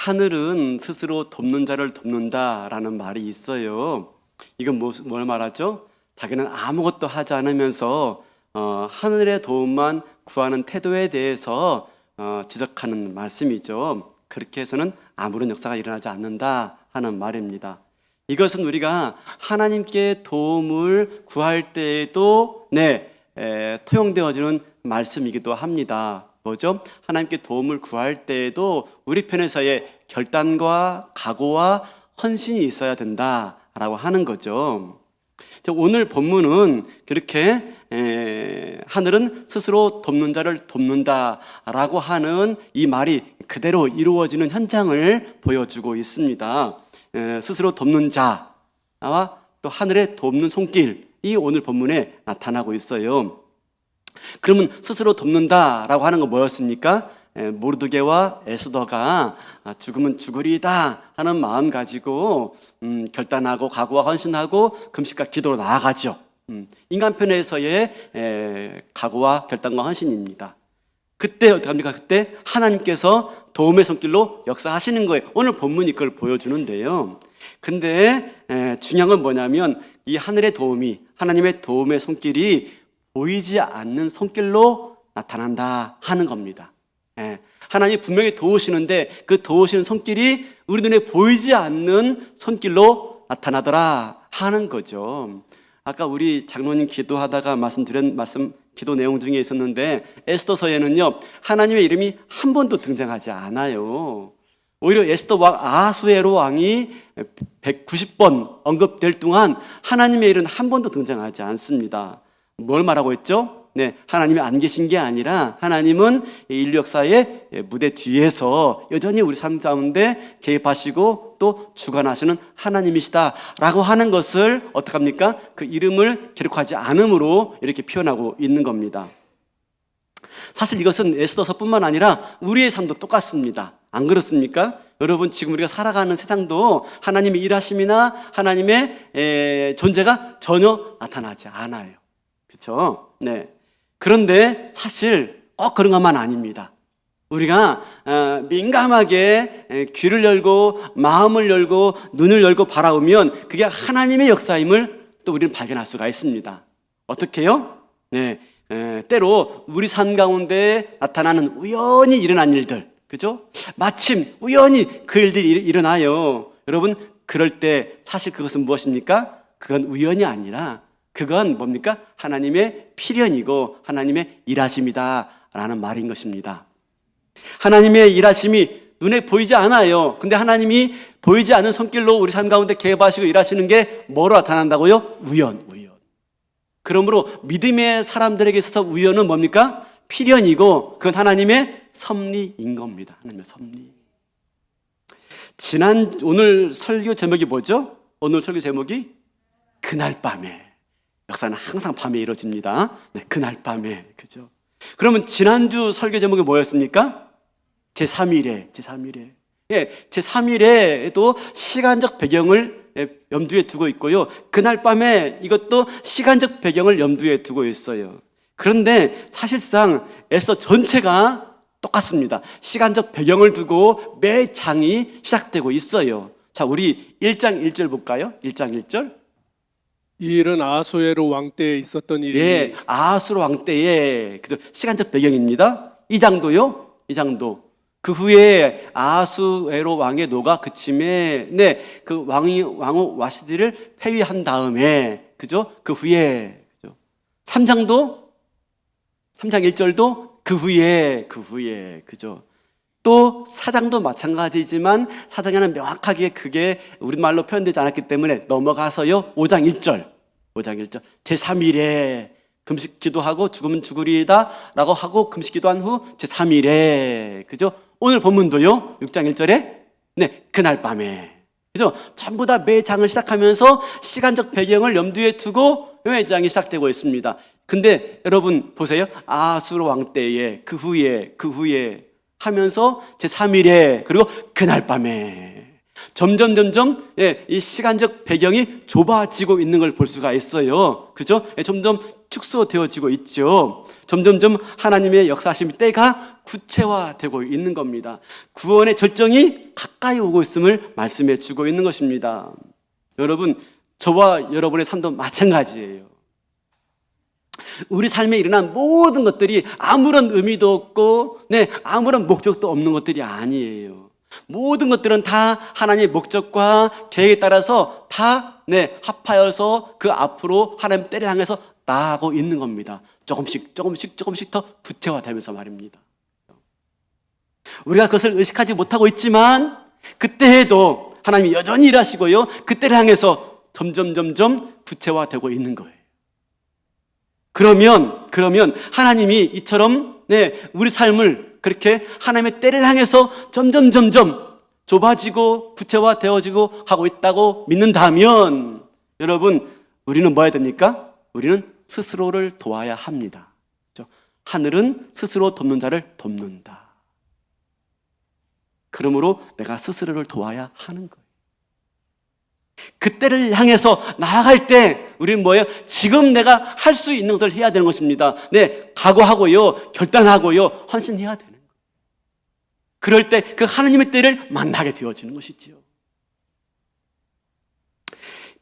하늘은 스스로 돕는 자를 돕는다라는 말이 있어요. 이건 뭘 말하죠? 자기는 아무것도 하지 않으면서 하늘의 도움만 구하는 태도에 대해서 지적하는 말씀이죠. 그렇게 해서는 아무런 역사가 일어나지 않는다 하는 말입니다. 이것은 우리가 하나님께 도움을 구할 때에도 통용되어지는 말씀이기도 합니다. 뭐죠? 하나님께 도움을 구할 때에도 우리 편에서의 결단과 각오와 헌신이 있어야 된다라고 하는 거죠. 오늘 본문은 그렇게 하늘은 스스로 돕는 자를 돕는다라고 하는 이 말이 그대로 이루어지는 현장을 보여주고 있습니다. 스스로 돕는 자와 또 하늘의 돕는 손길이 오늘 본문에 나타나고 있어요. 그러면 스스로 돕는다라고 하는 건 뭐였습니까? 모르드게와 에스더가 죽으면 죽으리다 하는 마음 가지고 결단하고 각오와 헌신하고 금식과 기도로 나아가죠. 인간편에서의 각오와 결단과 헌신입니다. 그때 어떻게 합니까? 그때 하나님께서 도움의 손길로 역사하시는 거예요. 오늘 본문이 그걸 보여주는데요. 근데 중요한 건 뭐냐면 이 하늘의 도움이, 하나님의 도움의 손길이 보이지 않는 손길로 나타난다 하는 겁니다. 하나님이 분명히 도우시는데 그 도우시는 손길이 우리 눈에 보이지 않는 손길로 나타나더라 하는 거죠. 아까 우리 장로님 기도하다가 말씀드린 기도 내용 중에 있었는데 에스더서에는요 하나님의 이름이 한 번도 등장하지 않아요. 오히려 에스더 왕 아하수에로 왕이 190번 언급될 동안 하나님의 이름은 한 번도 등장하지 않습니다. 뭘 말하고 있죠? 하나님이 안 계신 게 아니라 하나님은 인류 역사의 무대 뒤에서 여전히 우리 삶 가운데 개입하시고 또 주관하시는 하나님이시다라고 하는 것을 어떡합니까? 그 이름을 기록하지 않음으로 이렇게 표현하고 있는 겁니다. 사실 이것은 에스더서뿐만 아니라 우리의 삶도 똑같습니다. 안 그렇습니까? 여러분 지금 우리가 살아가는 세상도 하나님의 일하심이나 하나님의 존재가 전혀 나타나지 않아요. 그렇죠? 그런데 사실 그런 것만 아닙니다. 우리가 민감하게 귀를 열고 마음을 열고 눈을 열고 바라보면 그게 하나님의 역사임을 또 우리는 발견할 수가 있습니다. 어떻게요? 때로 우리 삶 가운데 나타나는 우연히 일어난 일들, 그죠? 마침 우연히 그 일들이 일어나요. 여러분 그럴 때 사실 그것은 무엇입니까? 그건 우연이 아니라 그건 뭡니까? 하나님의 필연이고 하나님의 일하심이다 라는 말인 것입니다. 하나님의 일하심이 눈에 보이지 않아요. 근데 하나님이 보이지 않는 손길로 우리 삶 가운데 개입하시고 일하시는 게 뭐로 나타난다고요? 우연. 그러므로 믿음의 사람들에게 있어서 우연은 뭡니까? 필연이고 그건 하나님의 섭리인 겁니다. 하나님의 섭리. 오늘 설교 제목이 뭐죠? 오늘 설교 제목이 그날 밤에. 역사는 항상 밤에 이루어집니다. 그날 밤에. 그죠? 그러면 지난주 설교 제목이 뭐였습니까? 제3일에. 제3일에도 시간적 배경을 염두에 두고 있고요. 그날 밤에 이것도 시간적 배경을 염두에 두고 있어요. 그런데 사실상 에스더 전체가 똑같습니다. 시간적 배경을 두고 매 장이 시작되고 있어요. 자, 우리 1장 1절 볼까요? 1장 1절. 이 일은 아하수에로 왕 때에 있었던 일이니 아하수에로 왕 때에 시간적 배경입니다. 2장도요. 2장도 그 후에 아하수에로 왕의 노가 그침에 그 왕후 와시디를 폐위한 다음에 그죠? 그 후에 그죠? 3장도 3장 1절도 그 후에 그죠? 또 4장도 마찬가지지만 4장에는 명확하게 그게 우리말로 표현되지 않았기 때문에 넘어가서요 5장 1절 제3일에 금식 기도하고 죽으면 죽으리이다 라고 하고 금식 기도한 후 제3일에 그죠? 오늘 본문도요 6장 1절에 그날 밤에 그죠? 전부 다 매 장을 시작하면서 시간적 배경을 염두에 두고 매 장이 시작되고 있습니다. 근데 여러분 보세요. 아하수에로 왕 때에 그 후에 하면서 제3일에 그리고 그날 밤에 점점 이 시간적 배경이 좁아지고 있는 걸 볼 수가 있어요. 그죠? 점점 축소되어지고 있죠. 점점점 하나님의 역사하심 때가 구체화되고 있는 겁니다. 구원의 절정이 가까이 오고 있음을 말씀해 주고 있는 것입니다. 여러분, 저와 여러분의 삶도 마찬가지예요. 우리 삶에 일어난 모든 것들이 아무런 의미도 없고, 아무런 목적도 없는 것들이 아니에요. 모든 것들은 다 하나님의 목적과 계획에 따라서 다 합하여서 그 앞으로 하나님 때를 향해서 나아가고 있는 겁니다. 조금씩 더 구체화되면서 말입니다. 우리가 그것을 의식하지 못하고 있지만 그때에도 하나님이 여전히 일하시고요, 그때를 향해서 점점 구체화되고 있는 거예요. 그러면 하나님이 이처럼 우리 삶을 그렇게 하나님의 때를 향해서 점점 좁아지고 구체화되어지고 가고 있다고 믿는다면, 여러분, 우리는 뭐 해야 됩니까? 우리는 스스로를 도와야 합니다. 그렇죠? 하늘은 스스로 돕는 자를 돕는다. 그러므로 내가 스스로를 도와야 하는 거예요. 그때를 향해서 나아갈 때 우리는 뭐예요? 지금 내가 할 수 있는 것을 해야 되는 것입니다. 각오하고요, 결단하고요, 헌신해야 되는 거예요. 그럴 때 그 하나님의 때를 만나게 되어지는 것이지요.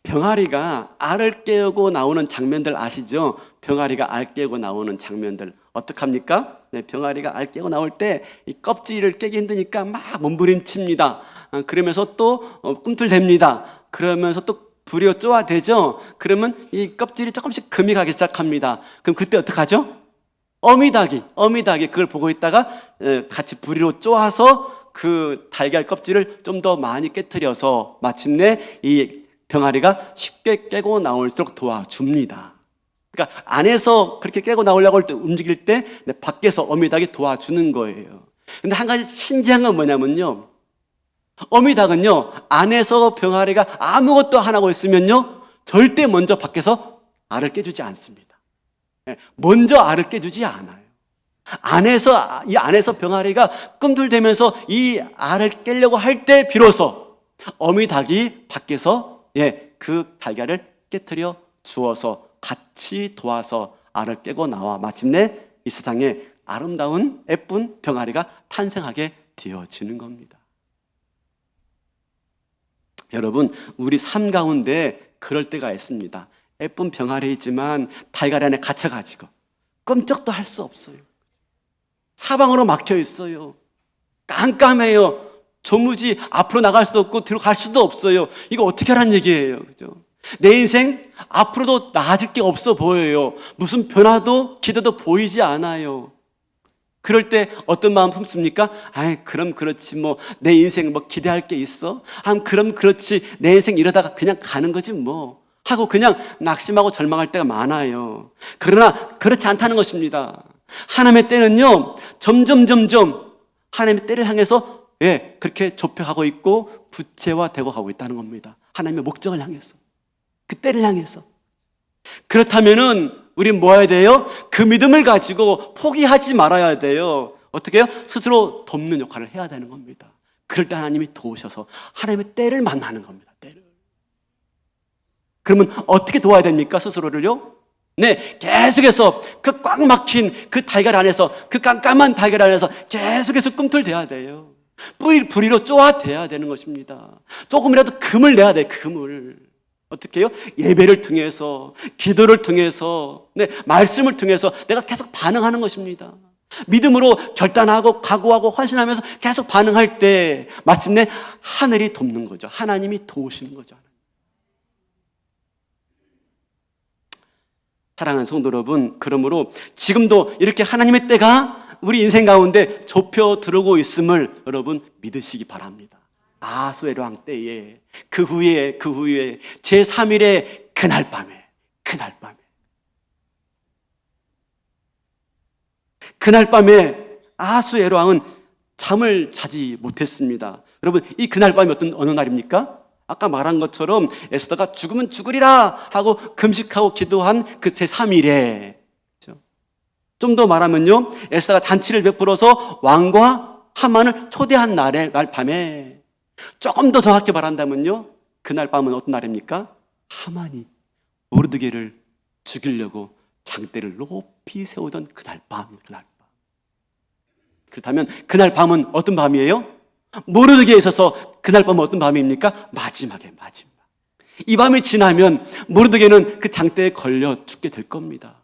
병아리가 알을 깨우고 나오는 장면들 아시죠? 병아리가 알 깨우고 나오는 장면들 어떡합니까? 병아리가 알 깨고 나올 때 이 껍질을 깨기 힘드니까 막 몸부림칩니다. 그러면서 또 꿈틀댑니다. 그러면서 또 부리로 쪼아대죠. 그러면 이 껍질이 조금씩 금이 가기 시작합니다. 그럼 그때 어떡하죠? 어미닭이 그걸 보고 있다가 같이 부리로 쪼아서 그 달걀 껍질을 좀 더 많이 깨트려서 마침내 이 병아리가 쉽게 깨고 나올수록 도와줍니다. 그러니까 안에서 그렇게 깨고 나오려고 할 때 움직일 때 밖에서 어미닭이 도와주는 거예요. 근데 한 가지 신기한 건 뭐냐면요, 어미닭은요, 안에서 병아리가 아무것도 안 하고 있으면요, 절대 먼저 밖에서 알을 깨주지 않습니다. 먼저 알을 깨주지 않아요. 이 안에서 병아리가 꿈틀대면서 이 알을 깨려고 할 때 비로소 어미닭이 밖에서 그 달걀을 깨트려 주어서 같이 도와서 알을 깨고 나와 마침내 이 세상에 아름다운 예쁜 병아리가 탄생하게 되어지는 겁니다. 여러분, 우리 삶 가운데 그럴 때가 있습니다. 예쁜 병아리이지만 달걀 안에 갇혀가지고 꼼짝도 할 수 없어요. 사방으로 막혀 있어요. 깜깜해요. 조무지 앞으로 나갈 수도 없고 들어갈 수도 없어요. 이거 어떻게 하라는 얘기예요, 그죠? 내 인생 앞으로도 나아질 게 없어 보여요. 무슨 변화도 기대도 보이지 않아요. 그럴 때 어떤 마음 품습니까? 그럼 그렇지, 뭐 내 인생 뭐 기대할 게 있어? 그럼 그렇지, 내 인생 이러다가 그냥 가는 거지 뭐 하고 그냥 낙심하고 절망할 때가 많아요. 그러나 그렇지 않다는 것입니다. 하나님의 때는요, 점점 하나님의 때를 향해서 그렇게 좁혀가고 있고 구체화되고 가고 있다는 겁니다. 하나님의 목적을 향해서, 그 때를 향해서. 그렇다면은 우리는 뭐 해야 돼요? 그 믿음을 가지고 포기하지 말아야 돼요. 어떻게 해요? 스스로 돕는 역할을 해야 되는 겁니다. 그럴 때 하나님이 도우셔서 하나님의 때를 만나는 겁니다. 때를. 그러면 어떻게 도와야 됩니까? 스스로를요? 계속해서 그 꽉 막힌 그 달걀 안에서, 그 깜깜한 달걀 안에서 계속해서 꿈틀대야 돼요. 부리로 쪼아대야 되는 것입니다. 조금이라도 금을 내야 돼요. 금을. 어떻게 해요? 예배를 통해서, 기도를 통해서, 말씀을 통해서 내가 계속 반응하는 것입니다. 믿음으로 결단하고 각오하고 헌신하면서 계속 반응할 때 마침내 하늘이 돕는 거죠. 하나님이 도우시는 거죠. 사랑하는 성도 여러분, 그러므로 지금도 이렇게 하나님의 때가 우리 인생 가운데 좁혀 들어오고 있음을 여러분 믿으시기 바랍니다. 아하수에로 왕 때에 그 후에 제3일의 그날 밤에 아하수에로 왕은 잠을 자지 못했습니다. 여러분, 이 그날 밤이 어느 날입니까? 아까 말한 것처럼 에스더가 죽으면 죽으리라 하고 금식하고 기도한 그 제3일에, 좀 더 말하면요, 에스더가 잔치를 베풀어서 왕과 하만을 초대한 날 밤에, 조금 더 정확히 말한다면요, 그날 밤은 어떤 날입니까? 하만이 모르드게를 죽이려고 장대를 높이 세우던 그날 밤. 그렇다면 그날 밤은 어떤 밤이에요? 모르드게에 있어서 그날 밤은 어떤 밤입니까? 마지막. 이 밤이 지나면 모르드게는 그 장대에 걸려 죽게 될 겁니다.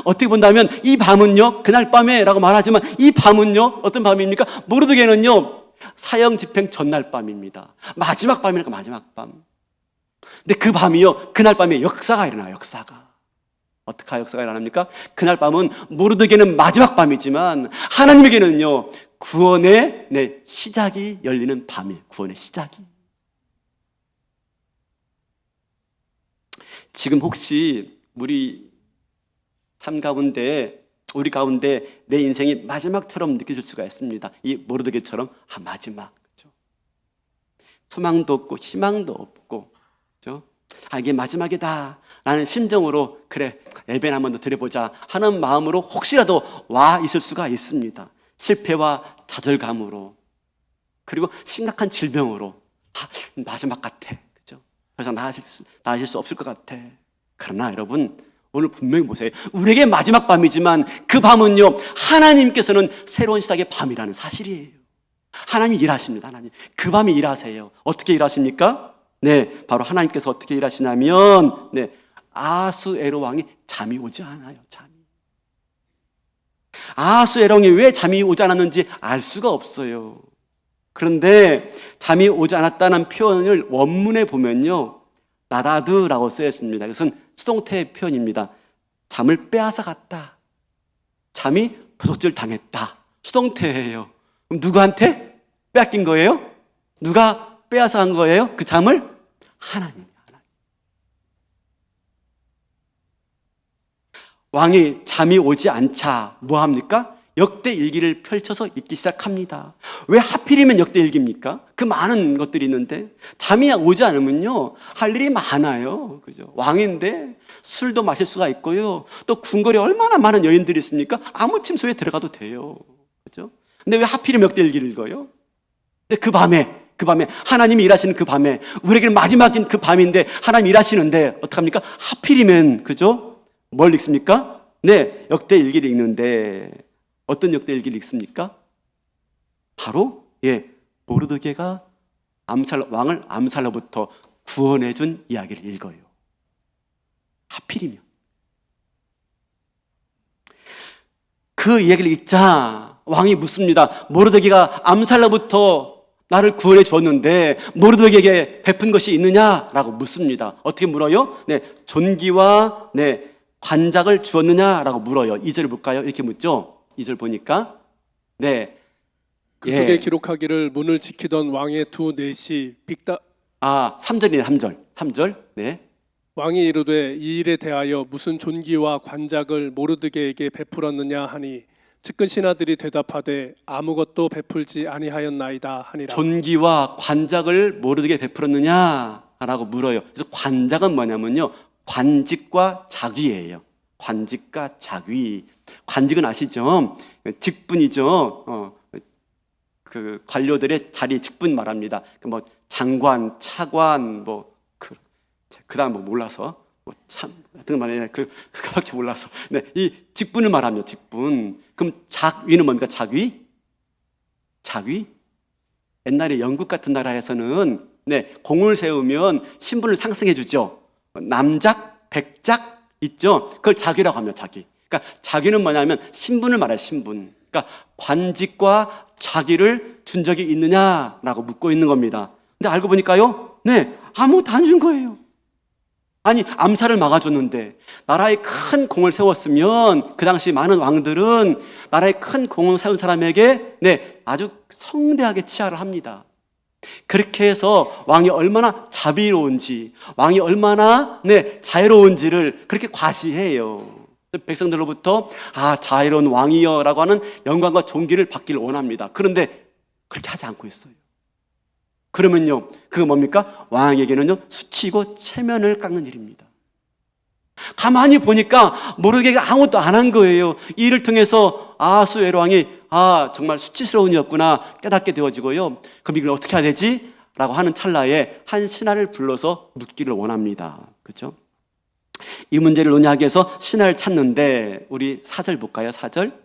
어떻게 본다면 이 밤은요, 그날 밤에 라고 말하지만 이 밤은요, 어떤 밤입니까? 모르드게는요, 사형 집행 전날 밤입니다. 마지막 밤이니까 마지막 밤. 근데 그 밤이요, 그날 밤에 역사가 일어나요, 역사가. 어떻게 역사가 일어납니까? 그날 밤은 모르드게는 마지막 밤이지만 하나님에게는요, 구원의 시작이 열리는 밤이에요. 구원의 시작이. 지금 혹시 우리 삶 가운데, 우리 가운데 내 인생이 마지막처럼 느껴질 수가 있습니다. 이 모르드게처럼 마지막, 그렇죠? 소망도 없고 희망도 없고, 그렇죠? 이게 마지막이다 라는 심정으로 그래 예배나 한번 더 드려보자 하는 마음으로 혹시라도 와 있을 수가 있습니다. 실패와 좌절감으로, 그리고 심각한 질병으로 마지막 같아, 그죠? 더 이상 나아질 수 없을 것 같아. 그러나 여러분, 오늘 분명히 보세요. 우리에게 마지막 밤이지만 그 밤은요, 하나님께서는 새로운 시작의 밤이라는 사실이에요. 하나님이 일하십니다. 하나님 그 밤에 일하세요. 어떻게 일하십니까? 바로 하나님께서 어떻게 일하시냐면 아수에로 왕이 잠이 오지 않아요. 아수에로 왕이 왜 잠이 오지 않았는지 알 수가 없어요. 그런데 잠이 오지 않았다는 표현을 원문에 보면요, 나라드라고 쓰여 있습니다. 이것은 수동태의 표현입니다. 잠을 빼앗아 갔다. 잠이 도둑질 당했다. 수동태예요. 그럼 누구한테 빼앗긴 거예요? 누가 빼앗아 간 거예요? 그 잠을? 하나님. 왕이 잠이 오지 않자 뭐 합니까? 역대일기를 펼쳐서 읽기 시작합니다. 왜 하필이면 역대일기입니까? 그 많은 것들이 있는데 잠이 오지 않으면요, 할 일이 많아요. 그죠? 왕인데 술도 마실 수가 있고요. 또 궁궐에 얼마나 많은 여인들이 있습니까? 아무 침소에 들어가도 돼요. 그죠? 근데 왜 하필이면 역대일기를 읽어요? 근데 그 밤에 하나님이 일하시는 그 밤에, 우리에게는 마지막인 그 밤인데 하나님이 일하시는데 어떡합니까? 하필이면, 그죠? 뭘 읽습니까? 역대일기를 읽는데 어떤 역대일기를 읽습니까? 바로 모르드게가 왕을 암살로부터 구원해 준 이야기를 읽어요. 하필이면. 그 이야기를 읽자 왕이 묻습니다. 모르드게가 암살로부터 나를 구원해 주었는데 모르드게에게 베푼 것이 있느냐라고 묻습니다. 어떻게 물어요? 존귀와 관작을 주었느냐라고 물어요. 2절을 볼까요? 이렇게 묻죠. 2절 보니까 그 속에 기록하기를 문을 지키던 왕의 두 넷이 빅다 3절이네. 3절. 왕이 이르되 이 일에 대하여 무슨 존귀와 관작을 모르드게에게 베풀었느냐 하니 측근 신하들이 대답하되 아무것도 베풀지 아니하였나이다 하니라. 존귀와 관작을 모르드게에 베풀었느냐라고 물어요. 그래서 관작은 뭐냐면요, 관직과 자귀예요. 관직과 자귀. 관직은 아시죠? 직분이죠. 그 관료들의 자리 직분 말합니다. 뭐 장관, 차관, 그다음 몰라서 하여튼 말이에요. 그거밖에 몰라서. 이 직분을 말합니다. 직분. 그럼 작위는 뭡니까? 작위? 옛날에 영국 같은 나라에서는 공을 세우면 신분을 상승해 주죠. 남작, 백작 있죠. 그걸 작위라고 합니다. 작위. 그러니까 작위는 뭐냐면 신분을 말해요. 신분. 그러니까 관직과 작위를 준 적이 있느냐라고 묻고 있는 겁니다. 근데 알고 보니까요, 아무것도 안 준 거예요. 아니, 암살을 막아줬는데 나라에 큰 공을 세웠으면 그 당시 많은 왕들은 나라에 큰 공을 세운 사람에게 아주 성대하게 치하를 합니다. 그렇게 해서 왕이 얼마나 자비로운지, 왕이 얼마나 자유로운지를 그렇게 과시해요. 백성들로부터 자유로운 왕이여 라고 하는 영광과 존귀를 받기를 원합니다. 그런데 그렇게 하지 않고 있어요. 그러면요, 그거 뭡니까? 왕에게는요, 수치고 체면을 깎는 일입니다. 가만히 보니까 모르드게가 아무것도 안 한 거예요. 이 일을 통해서 아수에로 왕이 정말 수치스러운 이였구나 깨닫게 되어지고요. 그럼 이걸 어떻게 해야 되지? 라고 하는 찰나에 한 신하를 불러서 묻기를 원합니다. 그렇죠? 이 문제를 논의하기 위해서 신하를 찾는데 우리 4절 볼까요? 4절.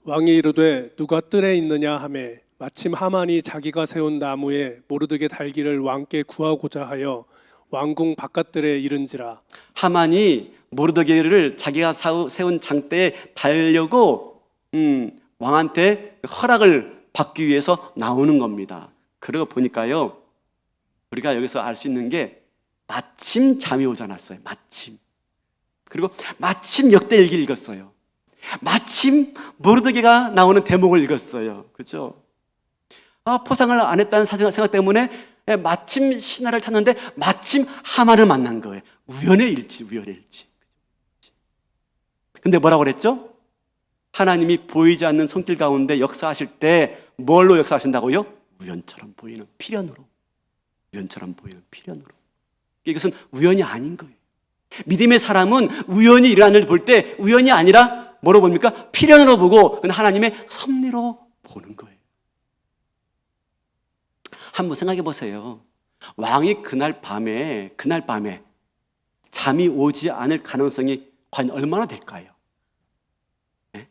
왕이 이르되 누가 뜰에 있느냐 하매 마침 하만이 자기가 세운 나무에 모르드게 달기를 왕께 구하고자 하여 왕궁 바깥들에 이른지라. 하만이 모르드게를 자기가 세운 장대에 달려고 왕한테 허락을 받기 위해서 나오는 겁니다. 그러고 보니까요, 우리가 여기서 알 수 있는 게 마침 잠이 오지 않았어요. 마침. 그리고 마침 역대일기를 읽었어요. 마침 모르드게가 나오는 대목을 읽었어요. 그렇죠? 포상을 안 했다는 생각 때문에 마침 신하를 찾는데 마침 하만을 만난 거예요. 우연의 일치, 우연의 일치. 근데 뭐라고 그랬죠? 하나님이 보이지 않는 손길 가운데 역사하실 때 뭘로 역사하신다고요? 우연처럼 보이는 필연으로. 우연처럼 보이는 필연으로. 이것은 우연이 아닌 거예요. 믿음의 사람은 우연히 일어나는 일을 볼 때 우연이 아니라 뭐로 봅니까? 필연으로 보고 하나님의 섭리로 보는 거예요. 한번 생각해 보세요. 왕이 그날 밤에 잠이 오지 않을 가능성이 과연 얼마나 될까요? 네?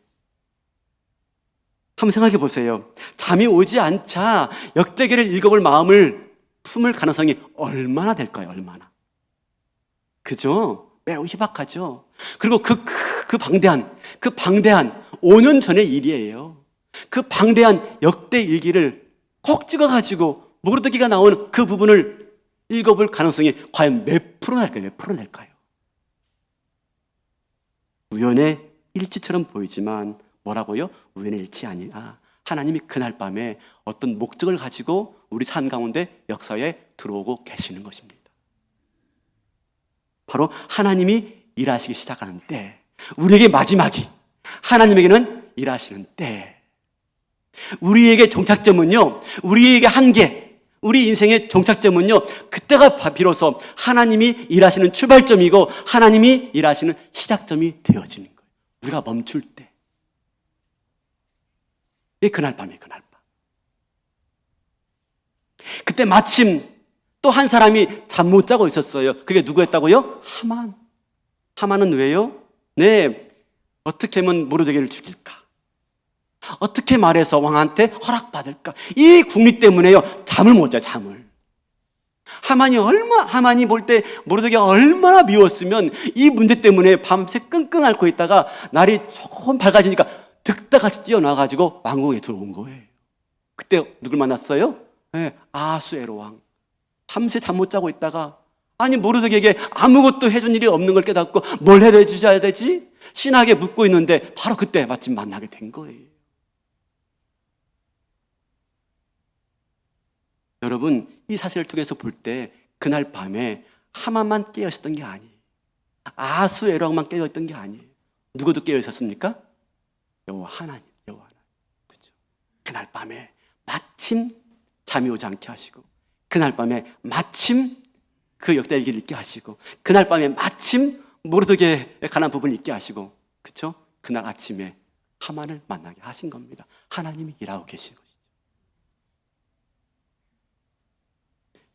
한번 생각해 보세요. 잠이 오지 않자 역대기를 읽어볼 마음을 품을 가능성이 얼마나 될까요? 얼마나? 그죠? 매우 희박하죠. 그리고 그 방대한 5년 전의 일이에요. 그 방대한 역대 일기를 꼭 찍어가지고 모르드게가 나오는 그 부분을 읽어볼 가능성이 과연 몇 프로 날까요? 몇 프로 날까요? 우연의 일치처럼 보이지만 뭐라고요? 우연의 일치 아니라 하나님이 그날 밤에 어떤 목적을 가지고 우리 삶 가운데 역사에 들어오고 계시는 것입니다. 바로 하나님이 일하시기 시작하는 때, 우리에게 마지막이 하나님에게는 일하시는 때, 우리에게 종착점은요, 우리에게 한계, 우리 인생의 종착점은요, 그때가 비로소 하나님이 일하시는 출발점이고 하나님이 일하시는 시작점이 되어지는 거예요. 우리가 멈출 때. 이게 그날 밤이에요. 그날 밤. 그때 마침 또 한 사람이 잠 못 자고 있었어요. 그게 누구였다고요? 하만. 하만은 왜요? 네, 어떻게 하면 모르드게를 죽일까? 어떻게 말해서 왕한테 허락받을까? 이 궁리 때문에요, 잠을 못 자, 잠을. 하만이 볼 때 모르드게가 얼마나 미웠으면 이 문제 때문에 밤새 끙끙 앓고 있다가 날이 조금 밝아지니까 득다같이 뛰어나가지고 왕궁에 들어온 거예요. 그때 누굴 만났어요? 네, 아수에로 왕. 밤새 잠 못 자고 있다가 모르드게에게 아무것도 해준 일이 없는 걸 깨닫고 뭘 해줘야 되지? 신하게 묻고 있는데 바로 그때 마침 만나게 된 거예요. 여러분, 이 사실을 통해서 볼 때 그날 밤에 하만만 깨어 있었던 게 아니에요. 아수에로 왕만 깨어 있던 게 아니에요. 누구도 깨어 있었습니까? 여호와 하나님. 그렇죠? 그날 밤에 마침 잠이 오지 않게 하시고, 그날 밤에 마침 그 역대일기를 읽게 하시고, 그날 밤에 마침 모르드게에 관한 부분을 읽게 하시고, 그렇죠? 그날 아침에 하만을 만나게 하신 겁니다. 하나님이 일하고 계신 것이죠.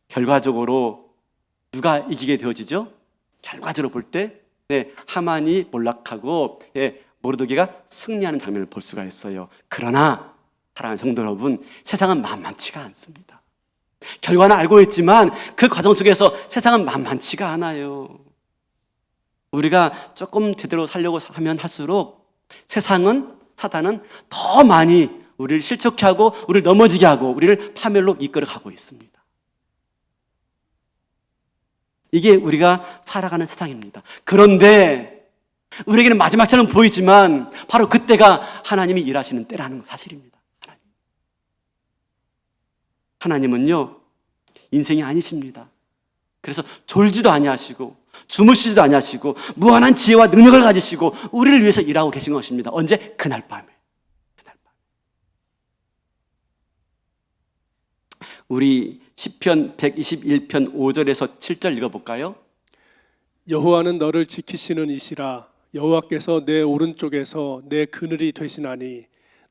결과적으로 누가 이기게 되어지죠? 결과적으로 볼 때 하만이 몰락하고 모르드게가 승리하는 장면을 볼 수가 있어요. 그러나 사랑하는 성도 여러분, 세상은 만만치가 않습니다. 결과는 알고 있지만 그 과정 속에서 세상은 만만치가 않아요. 우리가 조금 제대로 살려고 하면 할수록 사단은 더 많이 우리를 실족해 하고 우리를 넘어지게 하고 우리를 파멸로 이끌어가고 있습니다. 이게 우리가 살아가는 세상입니다. 그런데 우리에게는 마지막처럼 보이지만 바로 그때가 하나님이 일하시는 때라는 사실입니다. 하나님은요, 인생이 아니십니다. 그래서 졸지도 아니하시고 주무시지도 아니하시고 무한한 지혜와 능력을 가지시고 우리를 위해서 일하고 계신 것입니다. 언제? 그날 밤에. 우리 시편 121편 5절에서 7절 읽어볼까요? 여호와는 너를 지키시는 이시라. 여호와께서 내 오른쪽에서 내 그늘이 되시나니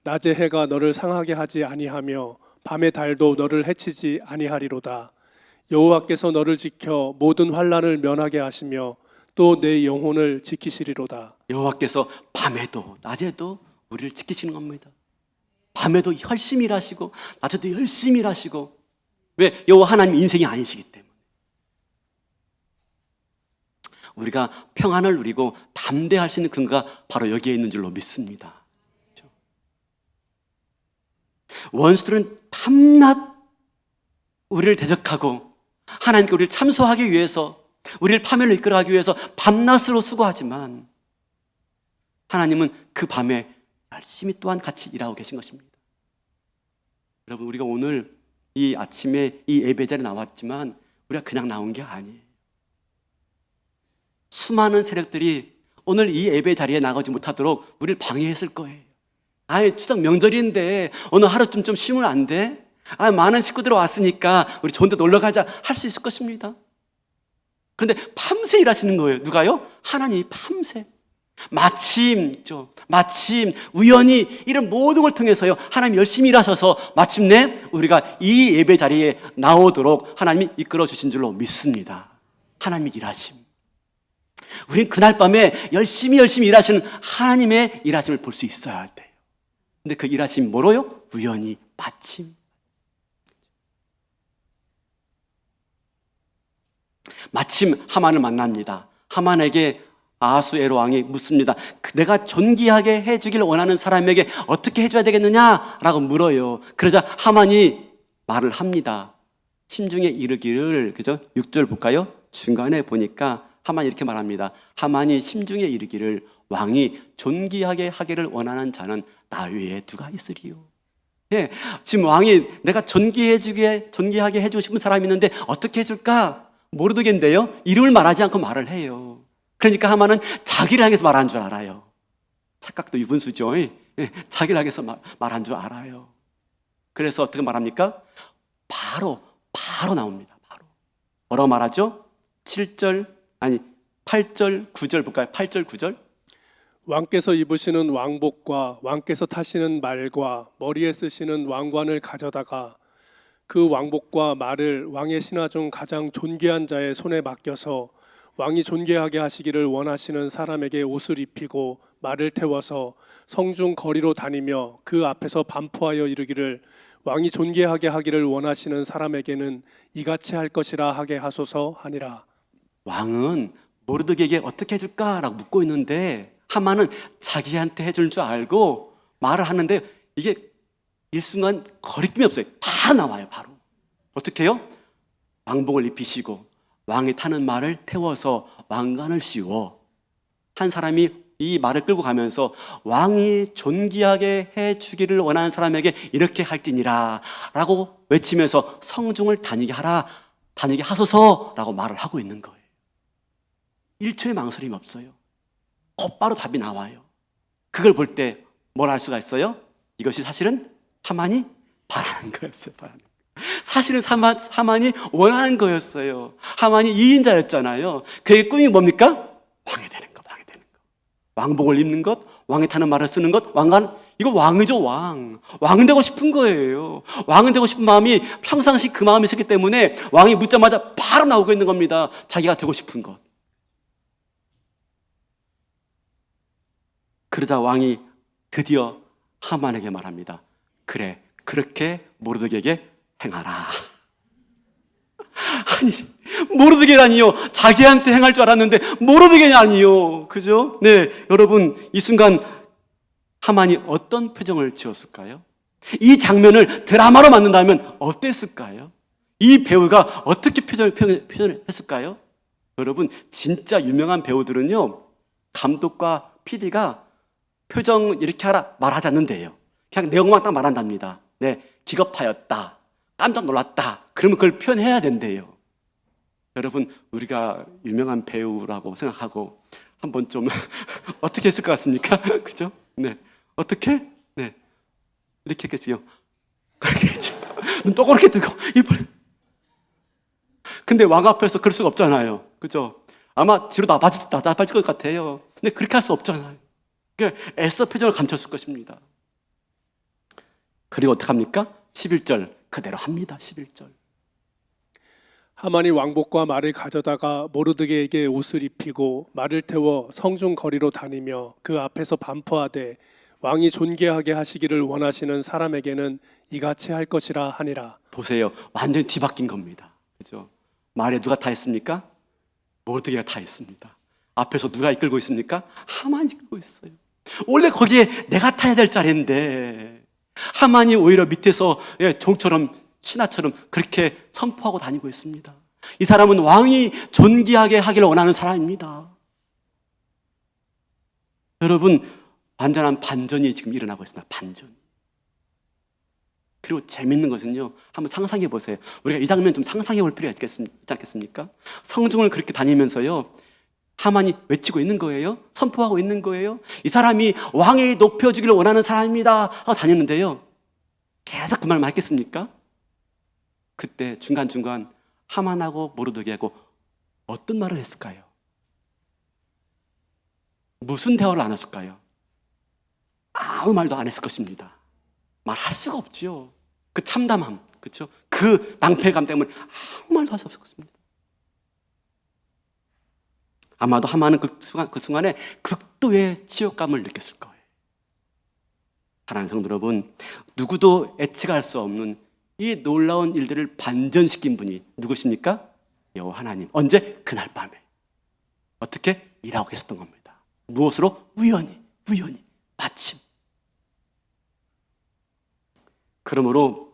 낮의 해가 너를 상하게 하지 아니하며 밤의 달도 너를 해치지 아니하리로다. 여호와께서 너를 지켜 모든 환난을 면하게 하시며 또 내 영혼을 지키시리로다. 여호와께서 밤에도 낮에도 우리를 지키시는 겁니다. 밤에도 열심히 일하시고 낮에도 열심히 일하시고. 왜? 여호와 하나님 인생이 아니시기 때문에. 우리가 평안을 누리고 담대할 수 있는 근거가 바로 여기에 있는 줄로 믿습니다. 그렇죠? 원수들은 밤낮 우리를 대적하고 하나님께 우리를 참소하기 위해서, 우리를 파멸을 이끌어가기 위해서 밤낮으로 수고하지만 하나님은 그 밤에 열심히 또한 같이 일하고 계신 것입니다. 여러분, 우리가 오늘 이 아침에 이 예배 자리에 나왔지만 우리가 그냥 나온 게 아니에요. 수많은 세력들이 오늘 이 예배 자리에 나가지 못하도록 우리를 방해했을 거예요. 아예 추석 명절인데 오늘 하루쯤 좀 쉬면 안 돼? 많은 식구들 왔으니까 우리 좋은 데 놀러 가자 할 수 있을 것입니다. 그런데 밤새 일하시는 거예요. 누가요? 하나님이 밤새. 마침 우연히 이런 모든 걸 통해서요, 하나님 열심히 일하셔서 마침내 우리가 이 예배 자리에 나오도록 하나님이 이끌어 주신 줄로 믿습니다. 하나님이 일하심. 우린 그날 밤에 열심히 일하시는 하나님의 일하심을 볼 수 있어야 돼요. 근데 그 일하심이 뭐로요? 우연히 마침. 마침 하만을 만납니다. 하만에게 아하수에로 왕이 묻습니다. 내가 존귀하게 해주길 원하는 사람에게 어떻게 해줘야 되겠느냐라고 물어요. 그러자 하만이 말을 합니다. 심중에 이르기를, 그죠? 6절 볼까요? 중간에 보니까 하만이 이렇게 말합니다. 하만이 심중에 이르기를, 왕이 존귀하게 하기를 원하는 자는 나 외에 누가 있으리요? 예, 지금 왕이 내가 존귀하게 해주고 싶은 사람이 있는데 어떻게 해줄까? 모르겠는데요, 이름을 말하지 않고 말을 해요. 그러니까 하만은 자기를 향해서 말한 줄 알아요. 착각도 유분수죠. 예, 자기를 향해서 말한 줄 알아요. 그래서 어떻게 말합니까? 바로 나옵니다. 바로. 뭐라고 말하죠? 8절, 9절 볼까요? 8절, 9절. 왕께서 입으시는 왕복과 왕께서 타시는 말과 머리에 쓰시는 왕관을 가져다가 그 왕복과 말을 왕의 신하 중 가장 존귀한 자의 손에 맡겨서 왕이 존귀하게 하시기를 원하시는 사람에게 옷을 입히고 말을 태워서 성중 거리로 다니며 그 앞에서 반포하여 이르기를, 왕이 존귀하게 하기를 원하시는 사람에게는 이같이 할 것이라 하게 하소서 하니라. 왕은 모르드게에게 어떻게 해줄까라고 묻고 있는데 하만은 자기한테 해줄 줄 알고 말을 하는데 이게 일순간 거리낌이 없어요. 바로 나와요. 바로. 어떻게 해요? 왕복을 입히시고 왕이 타는 말을 태워서 왕관을 씌워 한 사람이 이 말을 끌고 가면서 왕이 존귀하게 해주기를 원하는 사람에게 이렇게 할지니라 라고 외치면서 성중을 다니게 하소서라고 말을 하고 있는 거예요. 1초의 망설임이 없어요. 곧바로 답이 나와요. 그걸 볼 때 뭘 알 수가 있어요? 이것이 사실은 하만이 바라는 거였어요. 사실은 하만이 원하는 거였어요. 하만이 이인자였잖아요. 그의 꿈이 뭡니까? 왕이 되는 것. 왕복을 입는 것, 왕이 타는 말을 쓰는 것, 왕관. 이거 왕이죠, 왕. 왕은 되고 싶은 거예요. 왕은 되고 싶은 마음이 평상시 그 마음이 있었기 때문에 왕이 묻자마자 바로 나오고 있는 겁니다. 자기가 되고 싶은 것. 그러자 왕이 드디어 하만에게 말합니다. 그래, 그렇게 모르드게에게 행하라. 아니, 모르드게라니요. 자기한테 행할 줄 알았는데 모르드게냐니요. 그죠? 네, 여러분, 이 순간 하만이 어떤 표정을 지었을까요? 이 장면을 드라마로 만든다면 어땠을까요? 이 배우가 어떻게 표현을 했을까요? 여러분, 진짜 유명한 배우들은요, 감독과 PD가 표정 이렇게 하라 말하지 않는데요. 그냥 내용만 딱 말한답니다. 네, 기겁하였다, 깜짝 놀랐다, 그러면 그걸 표현해야 된대요. 여러분, 우리가 유명한 배우라고 생각하고 한번 좀 어떻게 했을 것 같습니까? 그죠? 네, 어떻게? 네, 이렇게 했겠지요. 그렇게 했죠. 눈 동그랗게 뜨고 입을. 근데 왕 앞에서 그럴 수가 없잖아요. 그죠? 아마 뒤로 나빠질 것 같아요. 근데 그렇게 할 수 없잖아요. 그러니까 애써 표정을 감췄을 것입니다. 그리고 어떡합니까? 11절 그대로 합니다. 11절. 하만이 왕복과 말을 가져다가 모르드게에게 옷을 입히고 말을 태워 성중 거리로 다니며 그 앞에서 반포하되 왕이 존귀하게 하시기를 원하시는 사람에게는 이같이 할 것이라 하니라. 보세요. 완전히 뒤바뀐 겁니다. 그죠? 말에 누가 다 했습니까? 모르드게가 다 했습니다. 앞에서 누가 이끌고 있습니까? 하만이 이끌고 있어요. 원래 거기에 내가 타야 될 자리인데 하만이 오히려 밑에서 종처럼 신하처럼 그렇게 선포하고 다니고 있습니다. 이 사람은 왕이 존귀하게 하기를 원하는 사람입니다. 여러분, 완전한 반전이 지금 일어나고 있습니다. 반전. 그리고 재밌는 것은요, 한번 상상해 보세요. 우리가 이 장면 좀 상상해 볼 필요가 있지 않겠습니까? 성중을 그렇게 다니면서요, 하만이 외치고 있는 거예요. 선포하고 있는 거예요. 이 사람이 왕이 높여주기를 원하는 사람입니다 하고 다녔는데요, 계속 그 말만 했겠습니까? 그때 중간중간 하만하고 모르드게하고 어떤 말을 했을까요? 무슨 대화를 나눴을까요? 아무 말도 안 했을 것입니다. 말할 수가 없지요. 그 참담함, 그렇죠? 그 낭패감 때문에 아무 말도 할 수 없을 것입니다. 아마도 하만은 그 순간에 극도의 치욕감을 느꼈을 거예요. 사랑하는 성도 여러분, 누구도 예측할 수 없는 이 놀라운 일들을 반전시킨 분이 누구십니까? 여호와 하나님. 언제? 그날 밤에. 어떻게? 일하고 계셨던 겁니다. 무엇으로? 우연히, 마침. 그러므로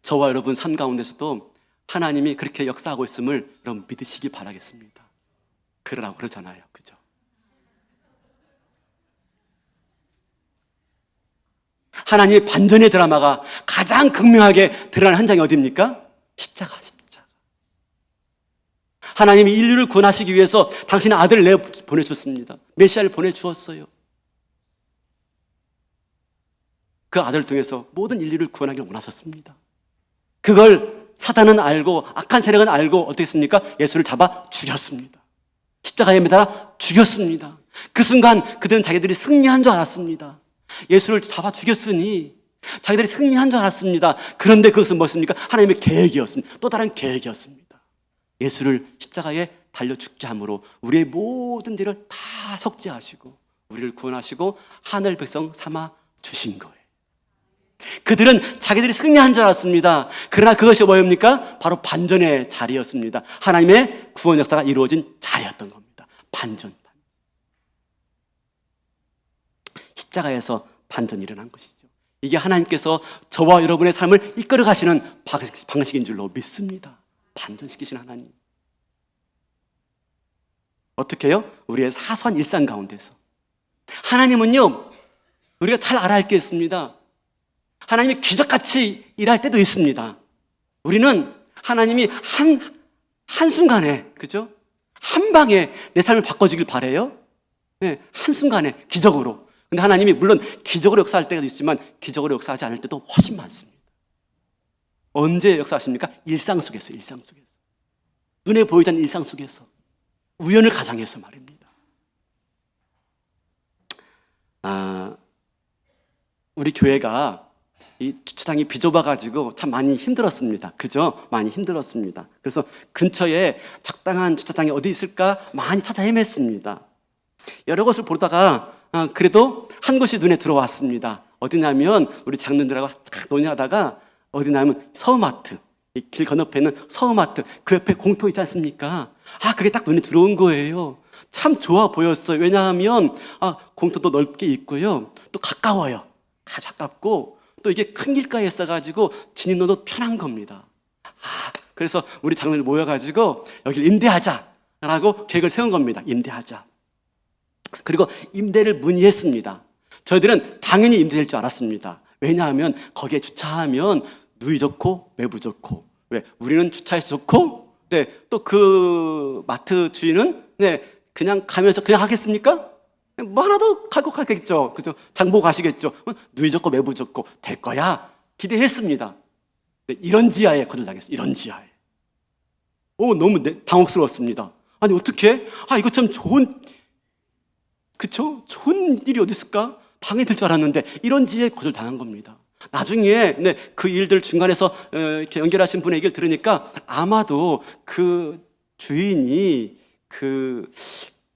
저와 여러분 삶 가운데서도 하나님이 그렇게 역사하고 있음을 여러분 믿으시기 바라겠습니다. 그러라고 그러잖아요. 그죠? 하나님의 반전의 드라마가 가장 극명하게 드러나는 현장이 어디입니까? 십자가. 하나님이 인류를 구원하시기 위해서 당신의 아들을 내보내셨습니다. 메시아를 보내주었어요. 그 아들을 통해서 모든 인류를 구원하기를 원하셨습니다. 그걸 사단은 알고 악한 세력은 알고 어떻게 했습니까? 예수를 잡아 죽였습니다. 십자가에 매달아 죽였습니다. 그 순간 그들은 자기들이 승리한 줄 알았습니다. 예수를 잡아 죽였으니 자기들이 승리한 줄 알았습니다. 그런데 그것은 무엇입니까? 하나님의 계획이었습니다. 또 다른 계획이었습니다. 예수를 십자가에 달려 죽게 함으로 우리의 모든 죄를 다 속죄하시고 우리를 구원하시고 하늘 백성 삼아 주신 거예요. 그들은 자기들이 승리한 줄 알았습니다. 그러나 그것이 뭐입니까? 바로 반전의 자리였습니다. 하나님의 구원 역사가 이루어진 자리였던 겁니다. 반전. 십자가에서 반전이 일어난 것이죠. 이게 하나님께서 저와 여러분의 삶을 이끌어 가시는 방식인 줄로 믿습니다. 반전시키신 하나님. 어떻게 해요? 우리의 사소한 일상 가운데서. 하나님은요, 우리가 잘 알아야 할 게 있습니다. 하나님이 기적같이 일할 때도 있습니다. 우리는 하나님이 한순간에, 그죠? 한 방에 내 삶을 바꿔주길 바래요. 네, 한순간에, 기적으로. 근데 하나님이 물론 기적으로 역사할 때도 있지만 기적으로 역사하지 않을 때도 훨씬 많습니다. 언제 역사하십니까? 일상 속에서. 눈에 보이지 않는 일상 속에서. 우연을 가장해서 말입니다. 우리 교회가 이 주차장이 비좁아가지고 참 많이 힘들었습니다. 그죠? 많이 힘들었습니다. 그래서 근처에 적당한 주차장이 어디 있을까 많이 찾아 헤맸습니다. 여러 곳을 보다가 그래도 한 곳이 눈에 들어왔습니다. 어디냐면 우리 장로들하고 논의하다가 어디냐면 서우마트. 이 길 건너편에는 서우마트. 그 옆에 공터 있지 않습니까? 그게 딱 눈에 들어온 거예요. 참 좋아 보였어요. 왜냐하면 공터도 넓게 있고요. 또 가까워요. 아주 가깝고 또 이게 큰 길가에 있어가지고 진입로도 편한 겁니다. 그래서 우리 장로들 모여가지고 여기를 임대하자라고 계획을 세운 겁니다. 임대하자. 그리고 임대를 문의했습니다. 저희들은 당연히 임대될 줄 알았습니다. 왜냐하면 거기에 주차하면 누이 좋고 매부 좋고, 왜 우리는 주차해서 좋고, 네, 또 그 마트 주인은 그냥 가면서 그냥 하겠습니까? 뭐 하나도 가고 가겠죠. 그죠? 장보 가시겠죠. 누이 좋고 매부 좋고 될 거야 기대했습니다. 이런 지하에 거절당했어요. 이런 지하에. 너무 당혹스러웠습니다. 아니 어떻게? 이거 참 좋은, 그쵸? 좋은 일이 어디 있을까? 당연히 될 줄 알았는데 이런 지하에 거절당한 겁니다. 나중에 그 일들 중간에서 이렇게 연결하신 분의 얘기를 들으니까 아마도 그 주인이 그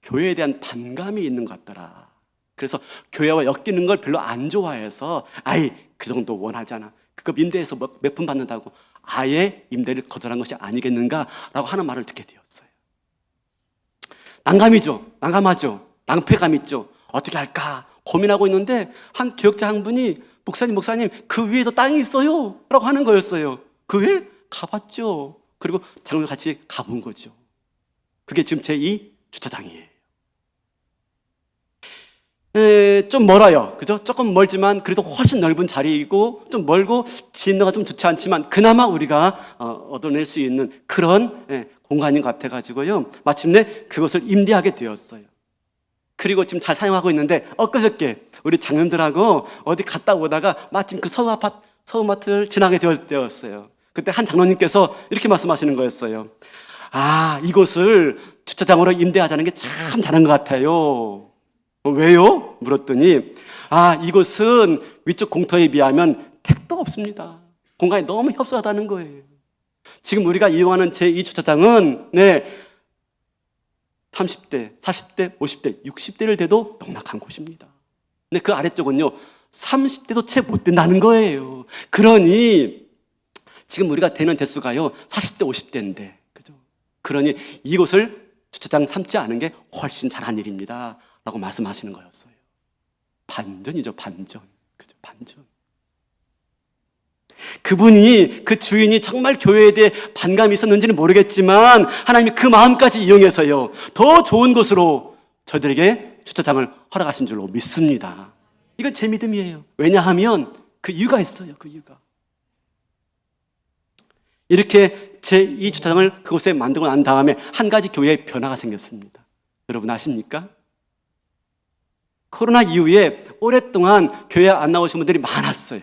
교회에 대한 반감이 있는 것 같더라. 그래서 교회와 엮이는 걸 별로 안 좋아해서 아이 그 정도 원하잖아. 그거 임대해서 몇 푼 받는다고 아예 임대를 거절한 것이 아니겠는가라고 하는 말을 듣게 되었어요. 난감이죠. 난감하죠. 낭패감 있죠. 어떻게 할까 고민하고 있는데 한 교역자 한 분이 목사님 그 위에도 땅이 있어요 라고 하는 거였어요. 그 위에 가봤죠. 그리고 장로님 같이 가본 거죠. 그게 지금 제2 주차장이에요. 좀 멀어요. 그죠? 조금 멀지만 그래도 훨씬 넓은 자리이고 좀 멀고 진로가 좀 좋지 않지만 그나마 우리가 얻어낼 수 있는 그런 공간인 것 같아가지고요. 마침내 그것을 임대하게 되었어요. 그리고 지금 잘 사용하고 있는데 엊그저께 우리 장로님들하고 어디 갔다 오다가 마침 그 서우마트를 지나게 되었어요. 그때 한 장로님께서 이렇게 말씀하시는 거였어요. 아, 이곳을 주차장으로 임대하자는 게 참 잘한 것 같아요. 왜요? 물었더니 아, 이곳은 위쪽 공터에 비하면 택도 없습니다. 공간이 너무 협소하다는 거예요. 지금 우리가 이용하는 제2주차장은 30대, 40대, 50대, 60대를 돼도 넉넉한 곳입니다. 근데 그 아래쪽은요 30대도 채 못 된다는 거예요. 그러니 지금 우리가 되는 대수가요 40대, 50대인데 그죠? 그러니 이곳을 주차장 삼지 않은 게 훨씬 잘한 일입니다 라고 말씀하시는 거였어요. 반전이죠. 반전. 그죠? 반전. 그분이 그 주인이 정말 교회에 대해 반감이 있었는지는 모르겠지만 하나님이 그 마음까지 이용해서요 더 좋은 곳으로 저들에게 주차장을 허락하신 줄로 믿습니다. 이건 제 믿음이에요. 왜냐하면 그 이유가 있어요. 그 이유가 이렇게 제2 주차장을 그곳에 만들고 난 다음에 한 가지 교회에 변화가 생겼습니다. 여러분 아십니까? 코로나 이후에 오랫동안 교회에 안 나오신 분들이 많았어요.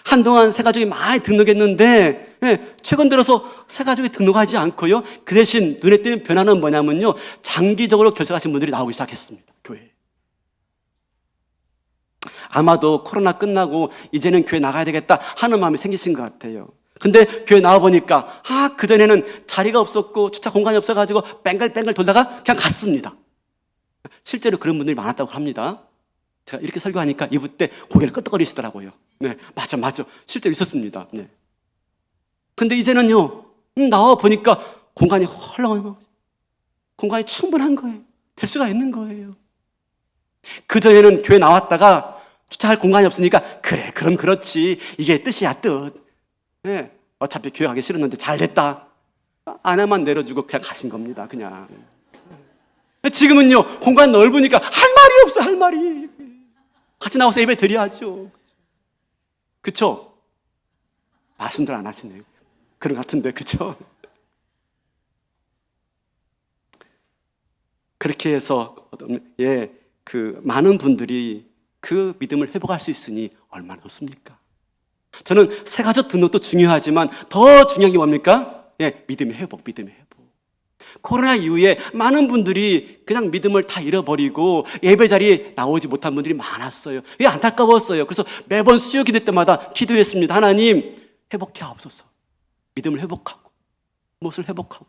한동안 새가족이 많이 등록했는데 최근 들어서 새가족이 등록하지 않고요. 그 대신 눈에 띄는 변화는 뭐냐면요. 장기적으로 결석하신 분들이 나오기 시작했습니다. 교회에. 아마도 코로나 끝나고 이제는 교회 나가야 되겠다 하는 마음이 생기신 것 같아요. 근데 교회 나와보니까 그전에는 자리가 없었고 주차 공간이 없어가지고 뺑글뺑글 돌다가 그냥 갔습니다. 실제로 그런 분들이 많았다고 합니다. 제가 이렇게 설교하니까 이분 때 고개를 끄덕거리시더라고요. 네, 맞아. 실제로 있었습니다. 네. 근데 이제는요, 나와 보니까 공간이 헐렁한 공간이 충분한 거예요. 될 수가 있는 거예요. 그전에는 교회 나왔다가 주차할 공간이 없으니까 그래, 그럼 그렇지. 이게 뜻이야, 뜻. 네, 어차피 교회 가기 싫었는데 잘 됐다. 아내만 내려주고 그냥 가신 겁니다. 그냥. 지금은요, 공간 넓으니까 할 말이 없어, 할 말이. 같이 나와서 예배 드려야죠. 그쵸? 말씀들 안 하시네요. 그런 것 같은데, 그쵸? 그렇게 해서, 그 많은 분들이 그 믿음을 회복할 수 있으니 얼마나 좋습니까? 저는 새가족 등록도 중요하지만 더 중요한 게 뭡니까? 믿음의 회복, 믿음의 회복. 코로나 이후에 많은 분들이 그냥 믿음을 다 잃어버리고 예배 자리에 나오지 못한 분들이 많았어요. 이게 안타까웠어요. 그래서 매번 수요 기도 때마다 기도했습니다. 하나님 회복해 하옵소서. 믿음을 회복하고 무엇을 회복하고.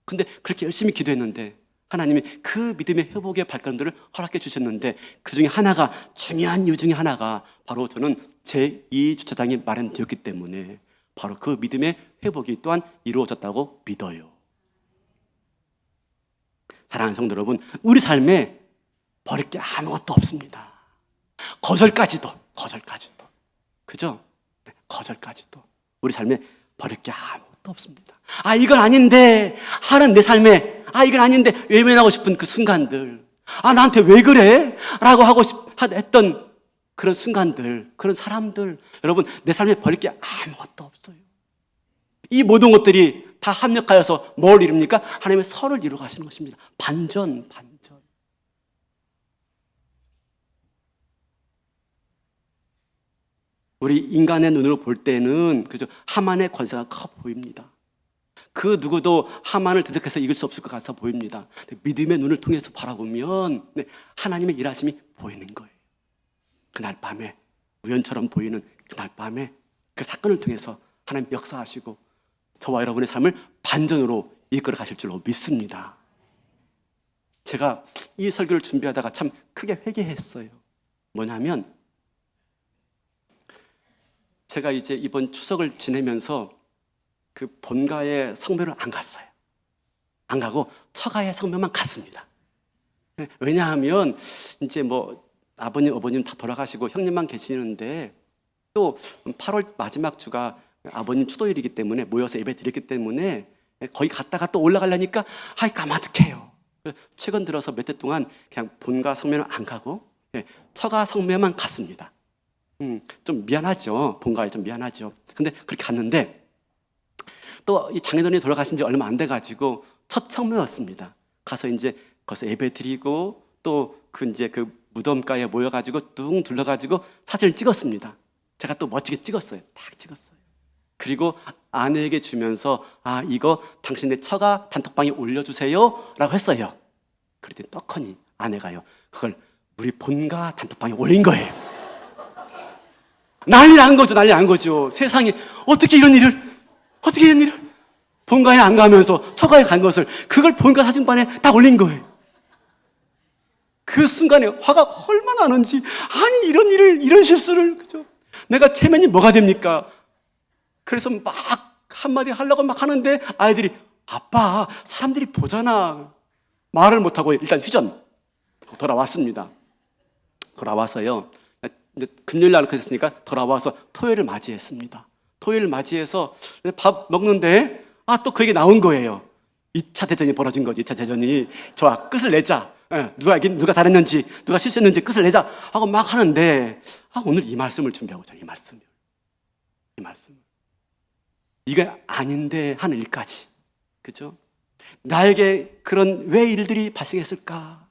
근데 그렇게 열심히 기도했는데 하나님이 그 믿음의 회복의 발걸음들을 허락해 주셨는데 그 중에 하나가 중요한 이유 중에 하나가 바로 저는 제2주차장이 마련되었기 때문에 바로 그 믿음의 회복이 또한 이루어졌다고 믿어요. 사랑하는 성도 여러분, 우리 삶에 버릴 게 아무것도 없습니다. 거절까지도. 그죠? 네, 거절까지도. 우리 삶에 버릴 게 아무것도 없습니다. 이건 아닌데 하는 내 삶에 이건 아닌데 외면하고 싶은 그 순간들, 나한테 왜 그래? 라고 했던 그런 순간들, 그런 사람들, 여러분 내 삶에 버릴 게 아무것도 없어요. 이 모든 것들이 다 합력하여서 뭘 이룹니까? 하나님의 선을 이루어 가시는 것입니다. 반전. 우리 인간의 눈으로 볼 때는 그죠? 하만의 권세가 커 보입니다. 그 누구도 하만을 대적해서 이길 수 없을 것 같아 보입니다. 믿음의 눈을 통해서 바라보면 하나님의 일하심이 보이는 거예요. 그날 밤에 우연처럼 보이는 그날 밤에 그 사건을 통해서 하나님 역사하시고 저와 여러분의 삶을 반전으로 이끌어 가실 줄로 믿습니다. 제가 이 설교를 준비하다가 참 크게 회개했어요. 뭐냐면 제가 이제 이번 추석을 지내면서 그 본가의 성묘를 안 갔어요. 안 가고 처가의 성묘만 갔습니다. 왜냐하면 이제 뭐 아버님, 어머님 다 돌아가시고 형님만 계시는데 또 8월 마지막 주가 아버님 추도일이기 때문에 모여서 예배 드렸기 때문에 거기 갔다가 또 올라가려니까 아이 까마득해요. 최근 들어서 몇 해 동안 그냥 본가 성묘는 안 가고 처가 성묘만 갔습니다. 좀 미안하죠. 본가에 좀 미안하죠. 근데 그렇게 갔는데 또 이 장인어른이 돌아가신 지 얼마 안 돼가지고 첫 성묘였습니다. 가서 이제 거기서 예배 드리고 또 이제 그 무덤가에 모여가지고 뚱 둘러가지고 사진을 찍었습니다. 제가 또 멋지게 찍었어요. 딱 찍었어요. 그리고 아내에게 주면서 아 이거 당신네 처가 단톡방에 올려주세요 라고 했어요. 그랬더니 떡하니 아내가요 그걸 우리 본가 단톡방에 올린 거예요. 난리 난 거죠. 난리 난 거죠. 세상에 어떻게 이런 일을 본가에 안 가면서 처가에 간 것을 그걸 본가 사진반에 딱 올린 거예요. 그 순간에 화가 얼마나 나는지 아니 이런 일을 이런 실수를 그죠? 내가 체면이 뭐가 됩니까? 그래서 막 한마디 하려고 막 하는데 아이들이 아빠 사람들이 보잖아. 말을 못하고 일단 휴전 돌아왔습니다. 돌아와서요. 금요일 날 그랬으니까 돌아와서 토요일을 맞이했습니다. 토요일을 맞이해서 밥 먹는데 또 그 얘기 나온 거예요. 2차 대전이 벌어진 거지. 2차 대전이 좋아 끝을 내자. 누가 잘했는지 누가 실수했는지 끝을 내자 하고 막 하는데 오늘 이 말씀을 준비하고자 이 말씀 이게 아닌데 하는 일까지 그죠? 나에게 그런 왜 일들이 발생했을까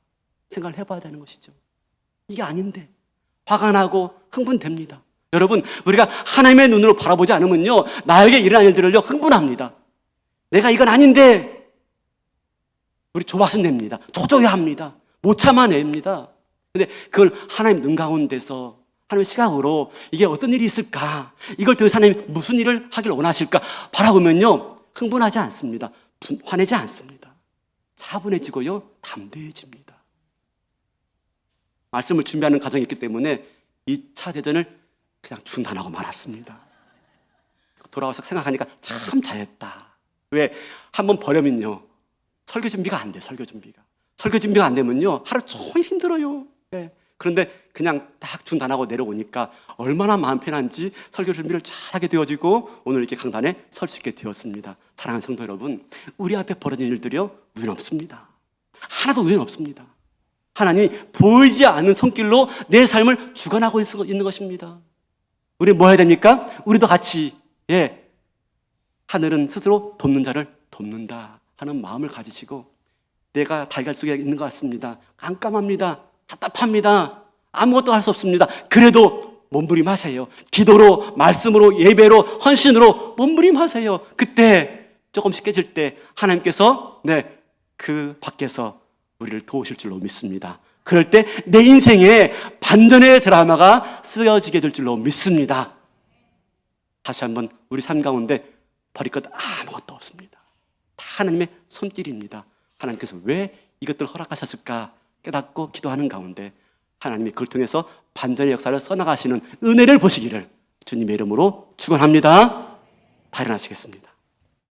생각을 해봐야 되는 것이죠. 이게 아닌데 화가 나고 흥분됩니다. 여러분 우리가 하나님의 눈으로 바라보지 않으면요 나에게 일어난 일들을요 흥분합니다. 내가 이건 아닌데 우리 조바심 냅니다. 조져야 합니다. 못 참아냅니다. 근데 그걸 하나님 눈 가운데서 하나님의 시각으로 이게 어떤 일이 있을까? 이걸 통해서 하나님 무슨 일을 하길 원하실까? 바라보면요 흥분하지 않습니다. 화내지 않습니다. 차분해지고요 담대해집니다. 말씀을 준비하는 과정이 있기 때문에 2차 대전을 그냥 중단하고 말았습니다. 돌아와서 생각하니까 참 잘했다. 왜? 한번 버려면요 설교 준비가 안 돼. 설교 준비가 안 되면요 하루 종일 힘들어요. 그런데 그냥 딱 중단하고 내려오니까 얼마나 마음 편한지 설교 준비를 잘하게 되어지고 오늘 이렇게 강단에 설 수 있게 되었습니다. 사랑하는 성도 여러분, 우리 앞에 벌어진 일들이요 우연 없습니다. 하나도 우연 없습니다. 하나님이 보이지 않는 손길로 내 삶을 주관하고 있는 것입니다. 우리 뭐 해야 됩니까? 우리도 같이 하늘은 스스로 돕는 자를 돕는다 하는 마음을 가지시고 내가 달걀 속에 있는 것 같습니다. 깜깜합니다. 답답합니다. 아무것도 할 수 없습니다. 그래도 몸부림하세요. 기도로, 말씀으로, 예배로, 헌신으로 몸부림하세요. 그때 조금씩 깨질 때 하나님께서 그 밖에서 우리를 도우실 줄로 믿습니다. 그럴 때 내 인생에 반전의 드라마가 쓰여지게 될 줄로 믿습니다. 다시 한번 우리 삶 가운데 버릴 것 아무것도 없습니다. 다 하나님의 손길입니다. 하나님께서 왜 이것들을 허락하셨을까 깨닫고 기도하는 가운데 하나님이 그걸 통해서 반전의 역사를 써나가시는 은혜를 보시기를 주님의 이름으로 축원합니다. 다 일어나시겠습니다.